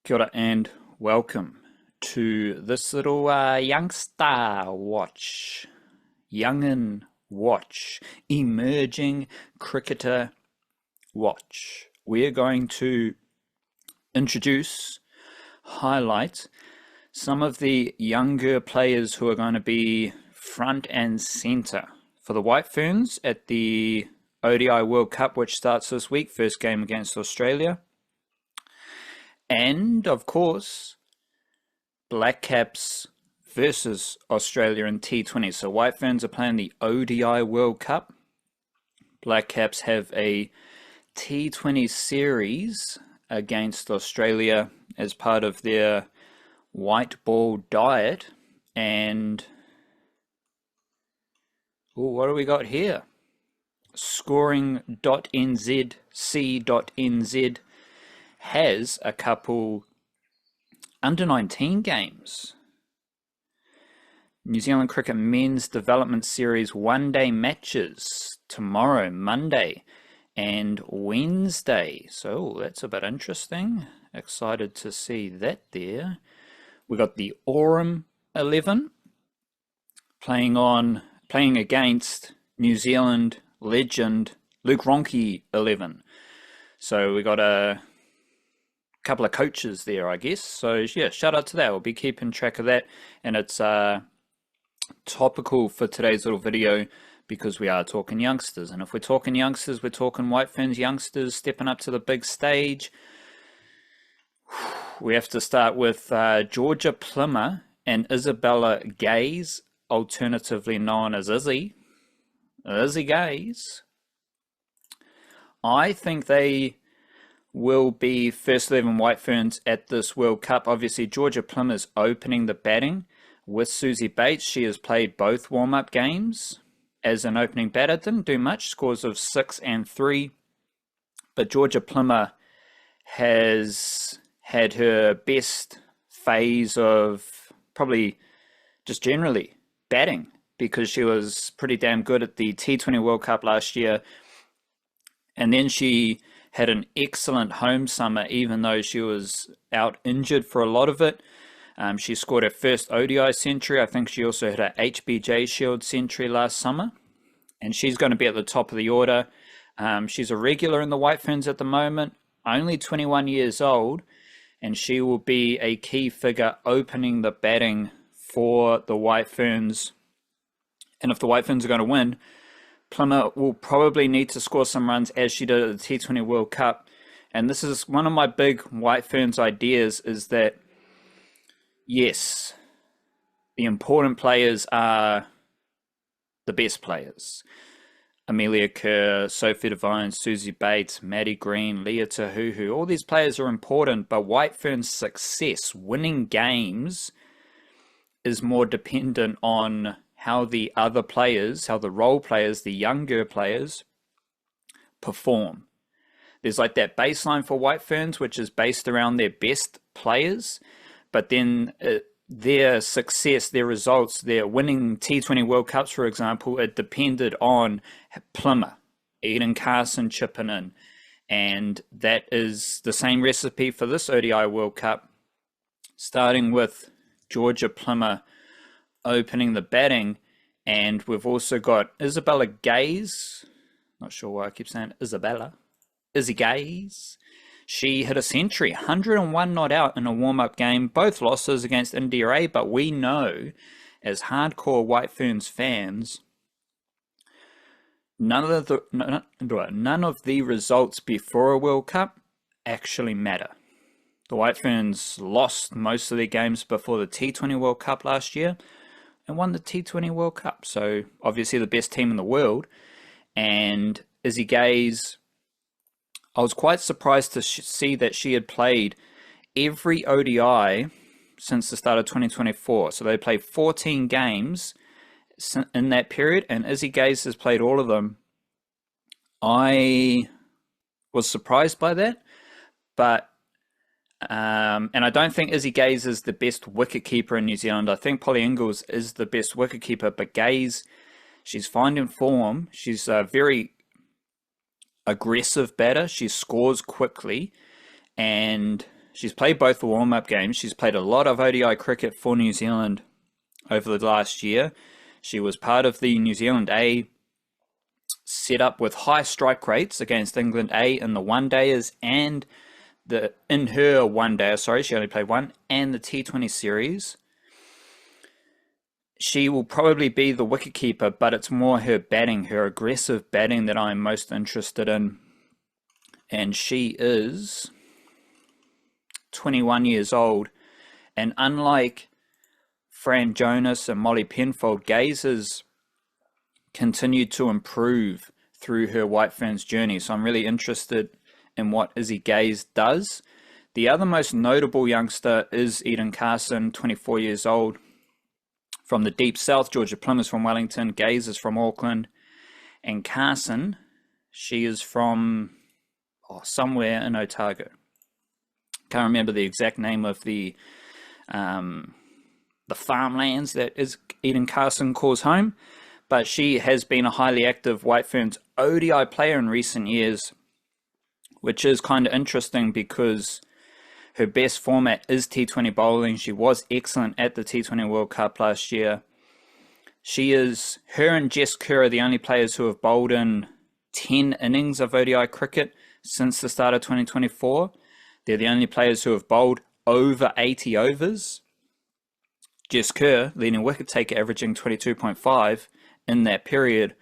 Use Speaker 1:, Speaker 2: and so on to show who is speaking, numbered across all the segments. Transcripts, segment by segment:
Speaker 1: Kia ora and welcome to this little youngster watch, Youngin watch, emerging cricketer watch. We're going to introduce, highlight some of the younger players who are going to be front and centre for the White Ferns at the ODI World Cup, which starts this week, first game against Australia. And, of course, Blackcaps versus Australia in T20. So White Ferns are playing the ODI World Cup. Blackcaps have a T20 series against Australia as part of their white ball diet. And what do we got here? Scoring.nz.c.nz has a couple under-19 games. New Zealand Cricket Men's Development Series one-day matches tomorrow, Monday and Wednesday. So that's a bit interesting. Excited to see that there. We got the Aurum 11 playing against New Zealand legend Luke Ronchi 11. So we got a couple of coaches there, I guess. So yeah, shout out to that. We'll be keeping track of that, and it's topical for today's little video because we are talking youngsters, and if we're talking youngsters, we're talking White Ferns youngsters stepping up to the big stage. We have to start with Georgia Plimmer and Izzy Gaze, alternatively known as Izzy Gaze. I think they will be first 11 White Ferns at this World Cup. Obviously, Georgia Plimmer's opening the batting with Suzie Bates. She has played both warm-up games as an opening batter. Didn't do much, scores of 6 and 3. But Georgia Plimmer has had her best phase of probably just generally batting because she was pretty damn good at the T20 World Cup last year. And then she had an excellent home summer, even though she was out injured for a lot of it. She scored her first ODI century. I think she also had an HBJ Shield century last summer. And she's going to be at the top of the order. She's a regular in the White Ferns at the moment, only 21 years old. And she will be a key figure opening the batting for the White Ferns. And if the White Ferns are going to win, Plimmer will probably need to score some runs as she did at the T20 World Cup. And this is one of my big White Ferns ideas, is that, yes, the important players are the best players. Amelia Kerr, Sophie Devine, Suzie Bates, Maddie Green, Leah Tahuhu, all these players are important, but White Ferns' success, winning games, is more dependent on how the other players, how the role players, the younger players, perform. There's like that baseline for White Ferns, which is based around their best players, but then their success, their results, their winning T20 World Cups, for example, it depended on Plimmer, Eden Carson chipping in, and that is the same recipe for this ODI World Cup, starting with Georgia Plimmer opening the batting. And we've also got Izzy Gaze, not sure why I keep saying Izzy Gaze. She hit a century, 101 not out in a warm-up game, both losses against India A, but we know as hardcore White Ferns fans, none of the results before a World Cup actually matter. The White Ferns lost most of their games before the T20 World Cup last year and won the T20 World Cup. So obviously the best team in the world. And Izzy Gaze, I was quite surprised to see that she had played every ODI since the start of 2024. So they played 14 games in that period, and Izzy Gaze has played all of them. I was surprised by that, but and I don't think Izzy Gaze is the best wicketkeeper in New Zealand. I think Polly Ingles is the best wicketkeeper, but Gaze, she's finding form. She's a very aggressive batter. She scores quickly, and she's played both the warm-up games. She's played a lot of ODI cricket for New Zealand over the last year. She was part of the New Zealand A setup with high strike rates against England A in the one-dayers and in her one-dayer, sorry, she only played one, and the T20 series. She will probably be the wicketkeeper, but it's more her batting, her aggressive batting that I'm most interested in. And she is 21 years old. And unlike Fran Jonas and Molly Penfold, Gaze has continued to improve through her White Ferns journey. So I'm really interested in what Izzy Gaze does. The other most notable youngster is Eden Carson, 24 years old. From the deep south, Georgia Plimmer is from Wellington, Gaze is from Auckland, and Carson, she is from somewhere in Otago. Can't remember the exact name of the farmlands that is Eden Carson calls home, but she has been a highly active White Ferns ODI player in recent years, which is kind of interesting because her best format is T20 bowling. She was excellent at the T20 World Cup last year. Her and Jess Kerr are the only players who have bowled in 10 innings of ODI cricket since the start of 2024. They're the only players who have bowled over 80 overs. Jess Kerr, leading wicket taker, averaging 22.5 in that period.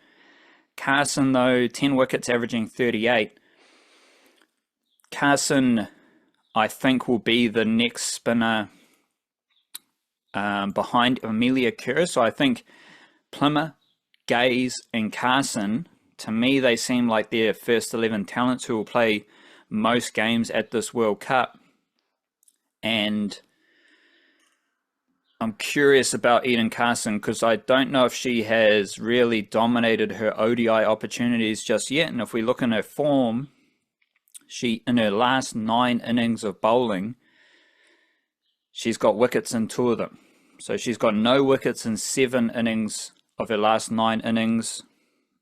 Speaker 1: Carson, though, 10 wickets, averaging 38. Carson, I think, will be the next spinner behind Amelia Kerr. So I think Plimmer, Gaze, and Carson, to me, they seem like they're first 11 talents who will play most games at this World Cup. And I'm curious about Eden Carson because I don't know if she has really dominated her ODI opportunities just yet. And if we look in her form, in her last 9 innings of bowling, she's got wickets in 2 of them. So she's got no wickets in 7 innings of her last 9 innings,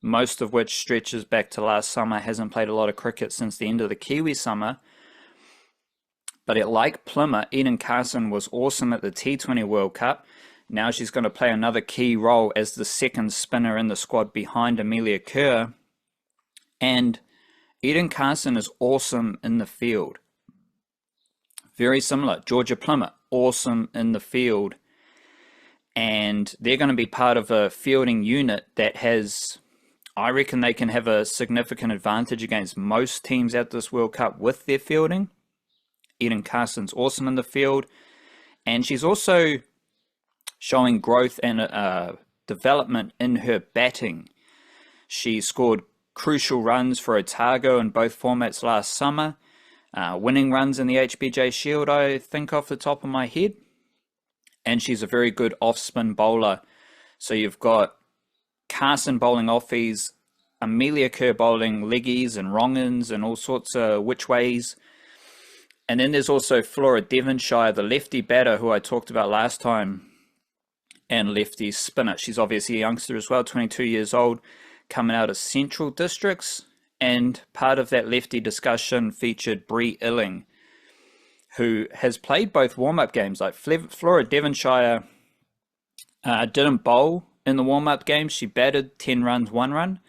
Speaker 1: most of which stretches back to last summer. Hasn't played a lot of cricket since the end of the Kiwi summer. But like Plimmer, Eden Carson was awesome at the T20 World Cup. Now she's going to play another key role as the second spinner in the squad behind Amelia Kerr. And Eden Carson is awesome in the field. Very similar. Georgia Plimmer, awesome in the field. And they're going to be part of a fielding unit that has, I reckon they can have a significant advantage against most teams at this World Cup with their fielding. Eden Carson's awesome in the field. And she's also showing growth and development in her batting. She scored crucial runs for Otago in both formats last summer. Winning runs in the HBJ Shield, I think, off the top of my head. And she's a very good off-spin bowler. So you've got Carson bowling offies, Amelia Kerr bowling leggies and wrong-ins and all sorts of which ways. And then there's also Flora Devonshire, the lefty batter who I talked about last time, and lefty spinner. She's obviously a youngster as well, 22 years old, coming out of Central Districts. And part of that lefty discussion featured Bree Illing, who has played both warm-up games. Like Flora Devonshire didn't bowl in the warm-up games. She batted 10 runs, 1 run.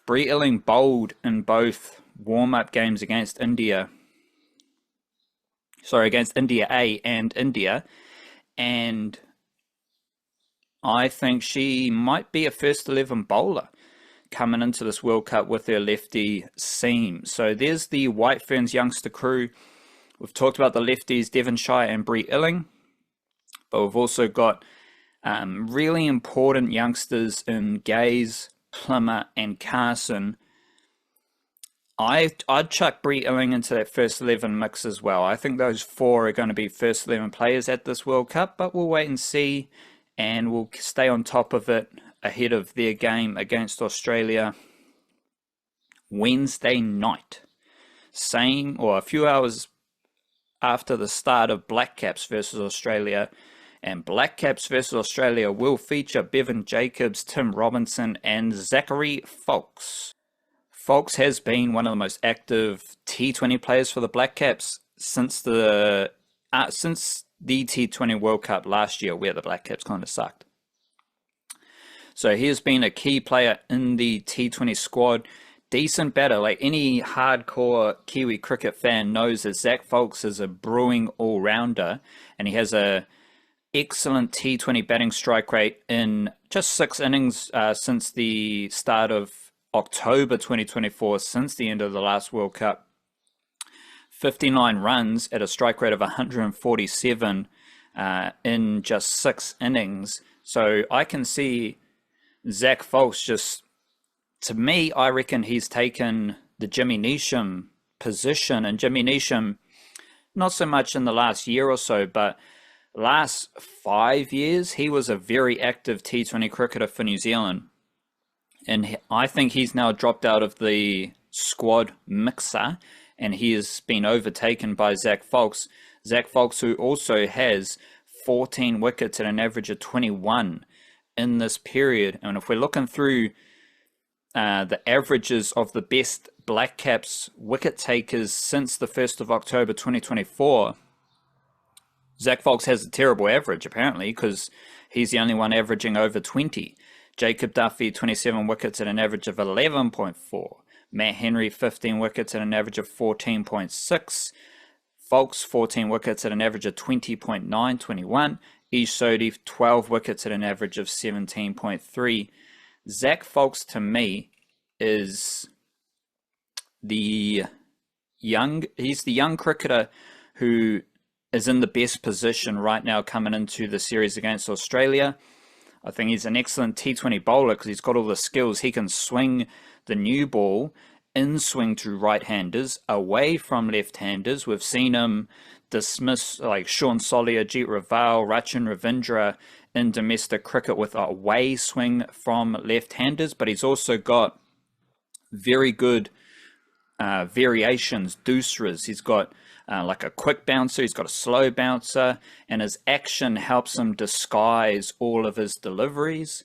Speaker 1: Bree Illing bowled in both warm-up games against India A and India. And I think she might be a first 11 bowler coming into this World Cup with her lefty seam. So there's the White Ferns youngster crew. We've talked about the lefties, Devonshire and Bree Illing, but we've also got really important youngsters in Gaze, Plimmer and Carson. I'd chuck Bree Illing into that first 11 mix as well. I think those 4 are going to be first 11 players at this World Cup, but we'll wait and see, and we'll stay on top of it ahead of their game against Australia Wednesday night. A few hours after the start of Blackcaps versus Australia. And Blackcaps versus Australia will feature Bevon Jacobs, Tim Robinson and Zak Foulkes. Foulkes has been one of the most active T20 players for the Blackcaps since since the T20 World Cup last year, where the Blackcaps kind of sucked. So he has been a key player in the T20 squad. Decent batter. Like any hardcore Kiwi cricket fan knows that Zak Foulkes is a brewing all-rounder, and he has a excellent T20 batting strike rate in just 6 innings since the start of October 2024, since the end of the last World Cup. 59 runs at a strike rate of 147 in just 6 innings. So I can see Zak Foulkes just, to me, I reckon he's taken the Jimmy Neesham position. And Jimmy Neesham, not so much in the last year or so, but last 5 years, he was a very active T20 cricketer for New Zealand. And I think he's now dropped out of the squad mixer, and he has been overtaken by Zak Foulkes. Zak Foulkes, who also has 14 wickets at an average of 21 in this period. And if we're looking through the averages of the best Blackcaps wicket takers since the 1st of October 2024, Zak Foulkes has a terrible average, apparently, because he's the only one averaging over 20. Jacob Duffy, 27 wickets at an average of 11.4. Matt Henry, 15 wickets at an average of 14.6. Foulkes, 14 wickets at an average of 20.9, 21. Ish Sodhi, 12 wickets at an average of 17.3. Zak Foulkes, to me, is he's the young cricketer who is in the best position right now coming into the series against Australia. I think he's an excellent T20 bowler because he's got all the skills. He can swing the new ball in swing to right-handers, away from left-handers. We've seen him dismiss like Sean Solly, Ajit Raval, Rachin Ravindra in domestic cricket with a away swing from left-handers, but he's also got very good variations, dooseras. He's got like a quick bouncer, he's got a slow bouncer, and his action helps him disguise all of his deliveries.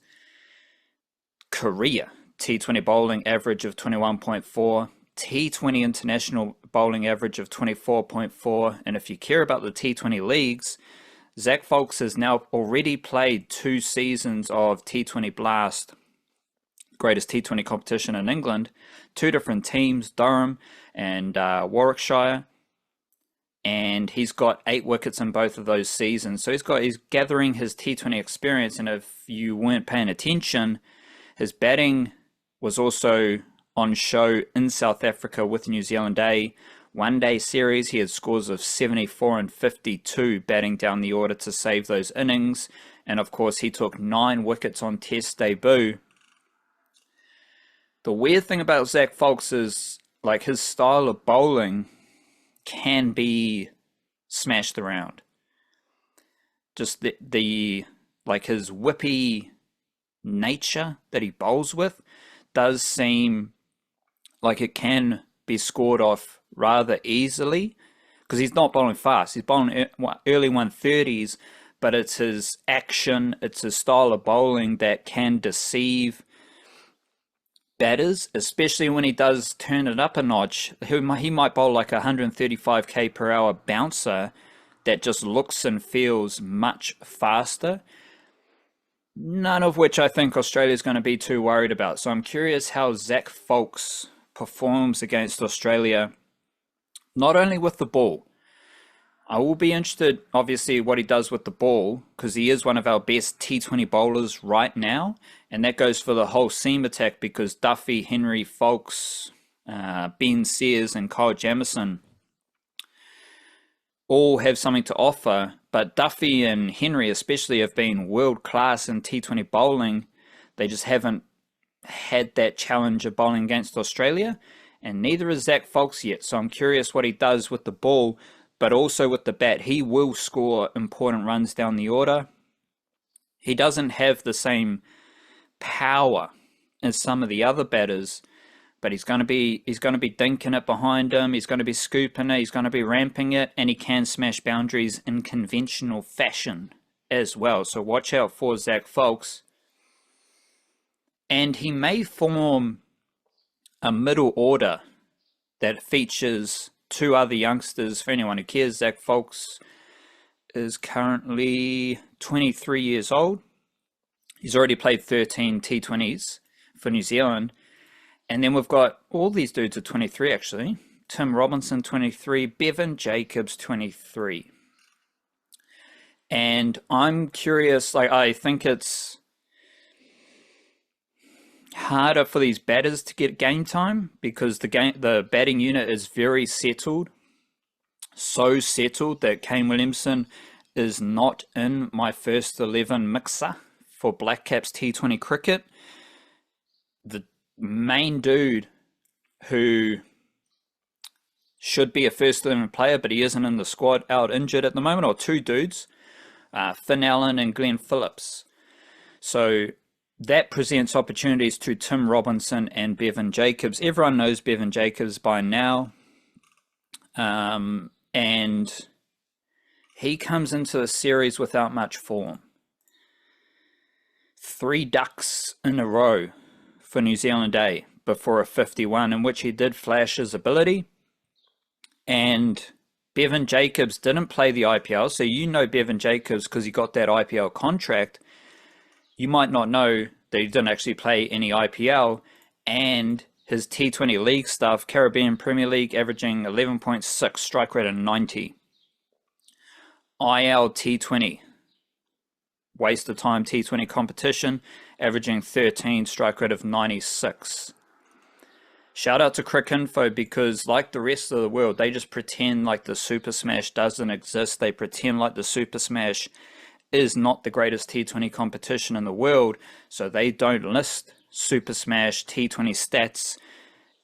Speaker 1: Korea, T20 bowling average of 21.4, T20 international bowling average of 24.4, and if you care about the T20 leagues, Zak Foulkes has now already played 2 seasons of T20 Blast, greatest T20 competition in England, 2 different teams, Durham and Warwickshire, and he's got 8 wickets in both of those seasons. So he's gathering his T20 experience, and if you weren't paying attention, his batting was also on show in South Africa with New Zealand A. One-day series, he had scores of 74 and 52 batting down the order to save those innings, and of course he took 9 wickets on Test debut. The weird thing about Zak Foulkes is like his style of bowling can be smashed around. Just the like his whippy nature that he bowls with does seem like it can be scored off rather easily, because he's not bowling fast. He's bowling early 130s, but it's his action, it's his style of bowling that can deceive batters, especially when he does turn it up a notch. He might bowl like a 135k per hour bouncer that just looks and feels much faster. None of which I think Australia's going to be too worried about. So I'm curious how Zak Foulkes performs against Australia, not only with the ball. I will be interested, obviously, what he does with the ball, because he is one of our best T20 bowlers right now, and that goes for the whole seam attack, because Duffy, Henry, Foulkes, Ben Sears and Kyle Jamieson all have something to offer, but Duffy and Henry especially have been world-class in T20 bowling. They just haven't had that challenge of bowling against Australia, and neither is Zak Foulkes yet, so I'm curious what he does with the ball, but also with the bat. He will score important runs down the order. He doesn't have the same power as some of the other batters, but he's going to be dinking it behind him. He's going to be scooping it. He's going to be ramping it, and he can smash boundaries in conventional fashion as well. So watch out for Zak Foulkes. And he may form a middle order that features two other youngsters, for anyone who cares. Zak Foulkes is currently 23 years old. He's already played 13 T20s for New Zealand. And then we've got all these dudes are 23 actually. Tim Robinson, 23, Bevon Jacobs, 23. And I'm curious, like, I think it's harder for these batters to get game time because the batting unit is very settled. So settled that Kane Williamson is not in my first 11 mixer for Blackcaps T20 cricket. The main dude who should be a first 11 player, but he isn't in the squad, out injured at the moment, or two dudes, Finn Allen and Glenn Phillips. So that presents opportunities to Tim Robinson and Bevon Jacobs. Everyone knows Bevon Jacobs by now. And he comes into the series without much form. 3 ducks in a row for New Zealand A before a 51, in which he did flash his ability. And Bevon Jacobs didn't play the IPL, so you know Bevon Jacobs because he got that IPL contract. You might not know that he didn't actually play any IPL, and his T20 league stuff, Caribbean Premier League, averaging 11.6, strike rate of 90. IL T20, waste of time T20 competition, averaging 13, strike rate of 96. Shout out to Cricinfo because, like the rest of the world, they just pretend like the Super Smash doesn't exist. They pretend like the Super Smash is not the greatest T20 competition in the world, so they don't list Super Smash T20 stats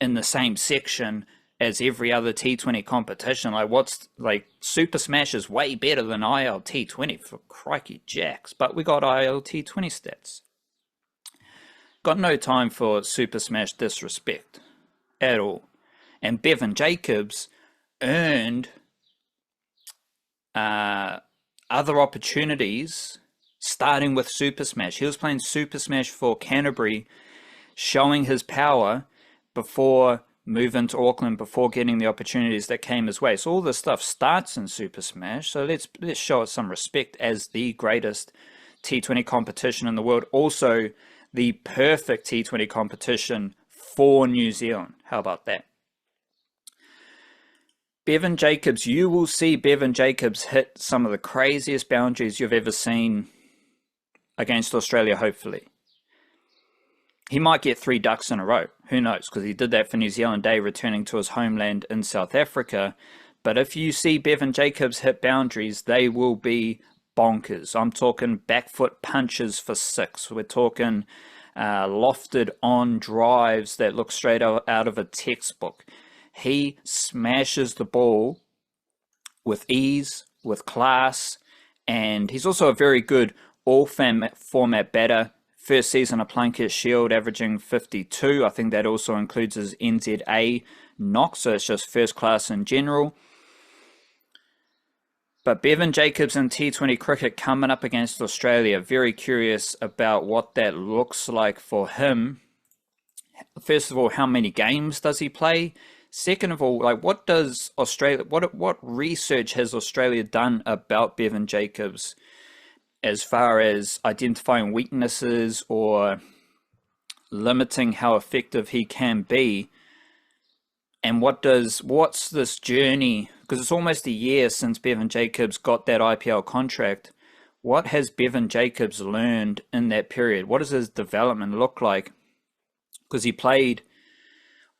Speaker 1: in the same section as every other T20 competition. Like Super Smash is way better than IL T20 for crikey jacks, but we got IL T20 stats. Got no time for Super Smash disrespect at all. And Bevon Jacobs earned other opportunities starting with Super Smash. He was playing Super Smash for Canterbury, showing his power before moving to Auckland, before getting the opportunities that came his way. So all this stuff starts in Super Smash. So let's show it some respect as the greatest T20 competition in the world. Also, the perfect T20 competition for New Zealand. How about that? Bevon Jacobs, you will see Bevon Jacobs hit some of the craziest boundaries you've ever seen against Australia, hopefully. He might get 3 ducks in a row. Who knows? Because he did that for New Zealand Day, returning to his homeland in South Africa. But if you see Bevon Jacobs hit boundaries, they will be bonkers. I'm talking back foot punches for 6. We're talking lofted on drives that look straight out of a textbook. He smashes the ball with ease, with class, and he's also a very good all-format batter. First season of Plunkett Shield, averaging 52. I think that also includes his NZA knock, so it's just first class in general. But Bevon Jacobs in T20 cricket coming up against Australia, very curious about what that looks like for him. First of all, how many games does he play? Second of all, like what does Australia, what research has Australia done about Bevon Jacobs as far as identifying weaknesses or limiting how effective he can be? And what's this journey? Because it's almost a year since Bevon Jacobs got that IPL contract. What has Bevon Jacobs learned in that period? What does his development look like? Because he played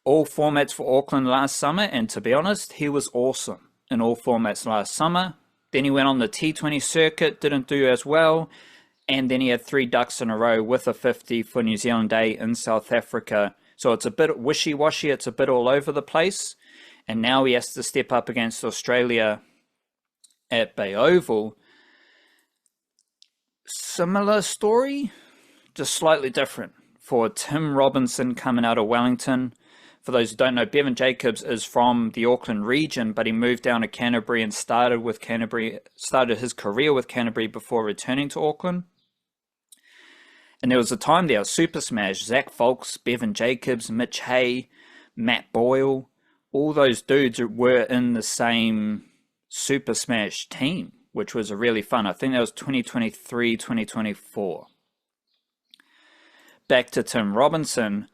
Speaker 1: all formats for Auckland last summer, and to be honest, he was awesome in all formats last summer. Then he went on the T20 circuit, didn't do as well, and then he had 3 ducks in a row with a 50 for New Zealand Day in South Africa. So it's a bit wishy-washy, it's a bit all over the place, and now he has to step up against Australia at Bay Oval. Similar story, just slightly different for Tim Robinson coming out of Wellington. For those who don't know, Bevon Jacobs is from the Auckland region, but he moved down to Canterbury and started his career with Canterbury before returning to Auckland. And there was a time there, Super Smash, Zak Foulkes, Bevon Jacobs, Mitch Hay, Matt Boyle, all those dudes were in the same Super Smash team, which was a really fun. I think that was 2023, 2024. Back to Tim Robinson.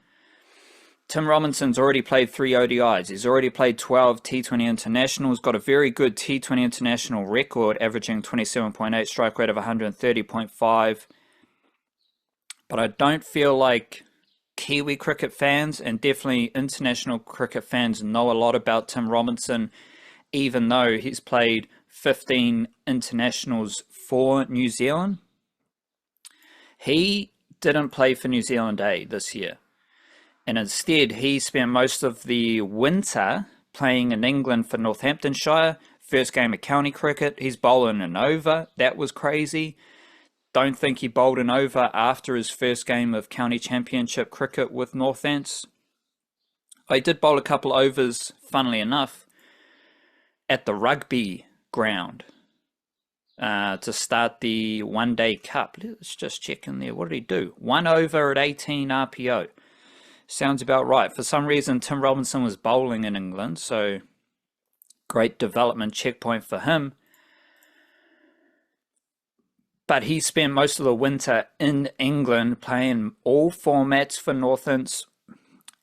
Speaker 1: Tim Robinson's already played 3 ODIs. He's already played 12 T20 internationals, got a very good T20 international record, averaging 27.8, strike rate of 130.5. But I don't feel like Kiwi cricket fans and definitely international cricket fans know a lot about Tim Robinson, even though he's played 15 internationals for New Zealand. He didn't play for New Zealand A this year, and instead he spent most of the winter playing in England for Northamptonshire. First game of county cricket, he's bowling an over. That was crazy. Don't think he bowled an over after his first game of county championship cricket with Northants. I did bowl a couple overs, funnily enough, at the rugby ground to start the one-day cup. Let's just check in there. What did he do? 1 over at 18 RPO. Sounds about right. For some reason, Tim Robinson was bowling in England, so great development checkpoint for him. But he spent most of the winter in England playing all formats for Northants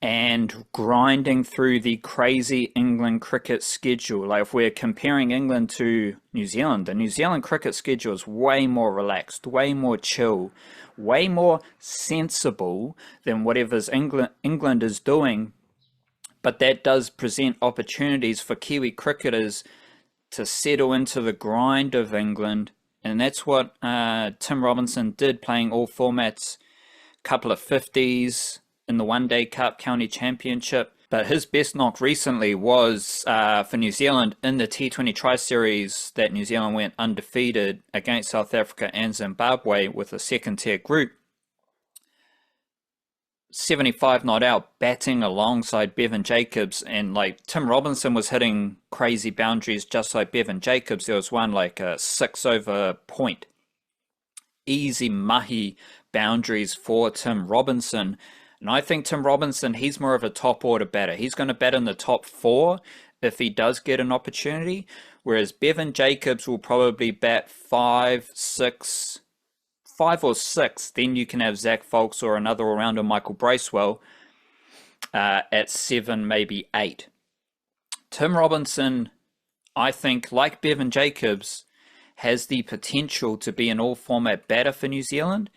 Speaker 1: and grinding through the crazy England cricket schedule. Like, if we're comparing England to New Zealand, the New Zealand cricket schedule is way more relaxed, way more chill, way more sensible than whatever's England is doing. But that does present opportunities for Kiwi cricketers to settle into the grind of England. And that's what Tim Robinson did, playing all formats, couple of 50s in the One Day Cup County Championship. But his best knock recently was for New Zealand in the T20 Tri-Series that New Zealand went undefeated against South Africa and Zimbabwe with a second-tier group. 75 not out, batting alongside Bevon Jacobs, and like Tim Robinson was hitting crazy boundaries just like Bevon Jacobs. There was one like a 6 over point. Easy mahi boundaries for Tim Robinson. And I think Tim Robinson, he's more of a top order batter. He's going to bat in the top 4 if he does get an opportunity, whereas Bevon Jacobs will probably bat 5 or 6, then you can have Zak Foulkes or another all-rounder, Michael Bracewell, at 7, maybe 8. Tim Robinson, I think, like Bevon Jacobs, has the potential to be an all-format batter for New Zealand.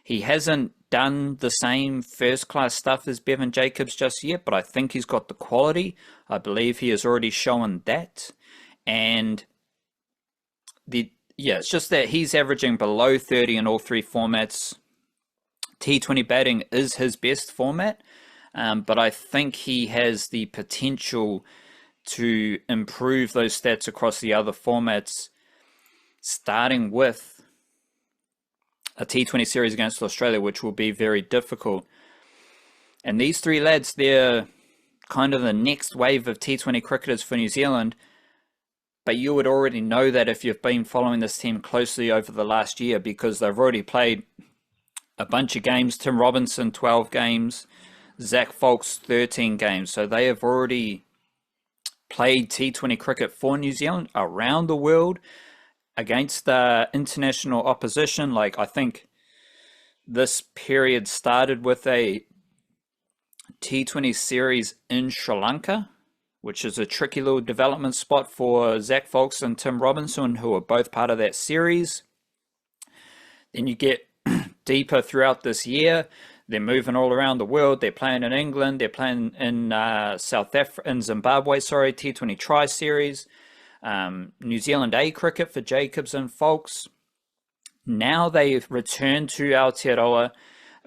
Speaker 1: He hasn't done the same first-class stuff as Bevon Jacobs just yet, but I think he's got the quality. I believe he has already shown that. And it's just that he's averaging below 30 in all 3 formats. T20 batting is his best format, but I think he has the potential to improve those stats across the other formats, starting with a T20 series against Australia, which will be very difficult. And these 3 lads, they're kind of the next wave of T20 cricketers for New Zealand. But you would already know that if you've been following this team closely over the last year, because they've already played a bunch of games. Tim Robinson, 12 games. Zak Foulkes, 13 games. So they have already played T20 cricket for New Zealand around the world against international opposition. Like, I think this period started with a T20 series in Sri Lanka, which is a tricky little development spot for Zak Foulkes and Tim Robinson, who are both part of that series. Then you get deeper throughout this year. They're moving all around the world. They're playing in England. They're playing in Zimbabwe, T20 Tri-Series. New Zealand A cricket for Jacobs and Foulkes. Now they've returned to Aotearoa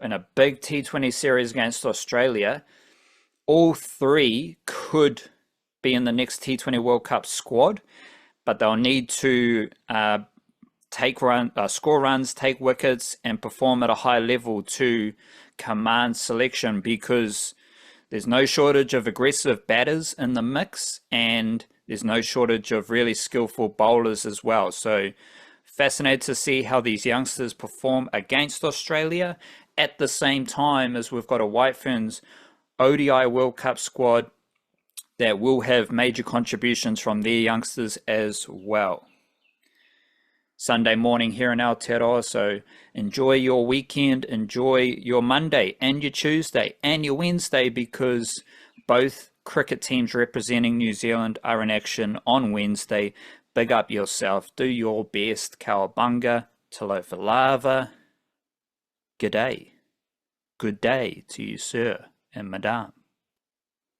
Speaker 1: in a big T20 series against Australia. All 3 could be in the next T20 World Cup squad, but they'll need to score runs, take wickets, and perform at a high level to command selection, because there's no shortage of aggressive batters in the mix, and there's no shortage of really skillful bowlers as well. So fascinated to see how these youngsters perform against Australia at the same time as we've got a White Ferns ODI World Cup squad that will have major contributions from their youngsters as well. Sunday morning here in Aotearoa, so enjoy your weekend, enjoy your Monday and your Tuesday and your Wednesday, because both cricket teams representing New Zealand are in action on Wednesday. Big up yourself, do your best, Cowabunga, Talofa Lava, good day to you, sir and madame.